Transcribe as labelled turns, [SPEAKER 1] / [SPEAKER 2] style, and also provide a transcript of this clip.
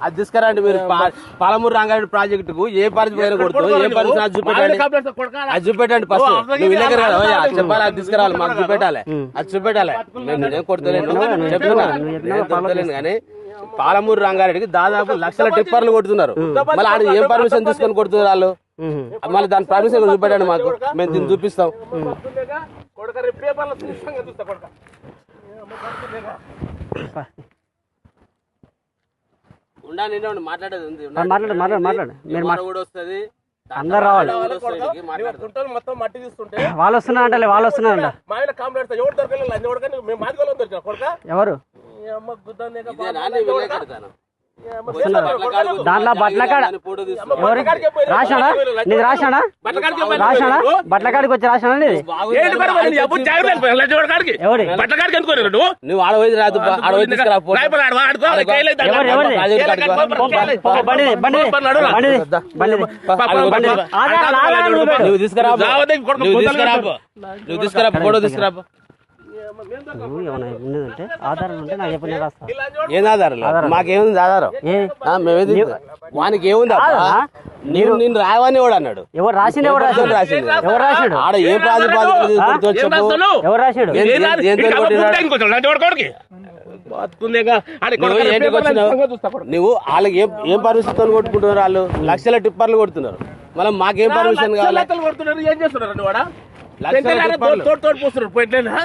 [SPEAKER 1] అది తీసుకురండి మీరు. పాలమూరు రంగారెడ్డి ప్రాజెక్టు కు ఏ పరిస్థితి పోయినా కొడుతూ ఏ పరిస్థితి అది చూపెట్టండి. అది చూపెట్టండి ఫస్ట్. నువ్వు వినగర కదా చెప్పాలి, అది తీసుకురావాలి, మాకు చూపెట్టాలి, అది చూపెట్టాలి. నేనేం కొడతలేను చెప్తున్నా, నేను కొడతలేను. కానీ పాలమూరు రంగారెడ్డికి దాదాపు లక్షల టిప్పర్లు కొడుతున్నారు. మళ్ళీ ఆడ ఏం పర్మిషన్ తీసుకొని కొడుతున్నారు వాళ్ళు? మళ్ళీ దాని పర్మిషన్ చూపెట్టండి మాకు, మేము దీన్ని చూపిస్తాం. మాట్లాడేది ఉంది, కూడా వస్తుంది.
[SPEAKER 2] అందరు రావాలి,
[SPEAKER 3] మొత్తం మట్టి తీసుకుంటే
[SPEAKER 2] వాళ్ళు వస్తున్నారంటే వాళ్ళు వస్తున్నారంట. ఎవరు దాంట్లో బట్లకాడ రాశాడా? నీది రాశాడా? రాశాడా? బట్లకాడికి వచ్చి రాశాడా? నీది ఎవరి
[SPEAKER 1] నువ్వు ఆడవైదు రాదు, నువ్వు తీసుకురా, నువ్వు తీసుకురా, ఫోటో తీసుకురా.
[SPEAKER 2] ఉన్నదంటే ఆధారం ఉంటే నాకు చెప్పిన రాస్తా.
[SPEAKER 1] ఏం ఆధారం? మాకేముంది ఆధారం? వానికి ఏముంది? నేను రావని వాడు అన్నాడు.
[SPEAKER 2] ఎవరు రాసింది? ఎవరు రాసింది? ఎవరు రాశాడు?
[SPEAKER 1] ఆడ ఏ ప్రాతిపాదిక
[SPEAKER 2] ఎవరు రాశాడు?
[SPEAKER 1] నువ్వు వాళ్ళకి ఏం పర్మిషన్ తో కొట్టుకుంటున్నారు? వాళ్ళు లక్షల టిప్పర్లు కొడుతున్నారు, మళ్ళీ మాకేం పర్మిషన్ కావాలి?
[SPEAKER 3] ఏం చేస్తున్నారు? పోస్తున్నారు పోయిట్లేనా?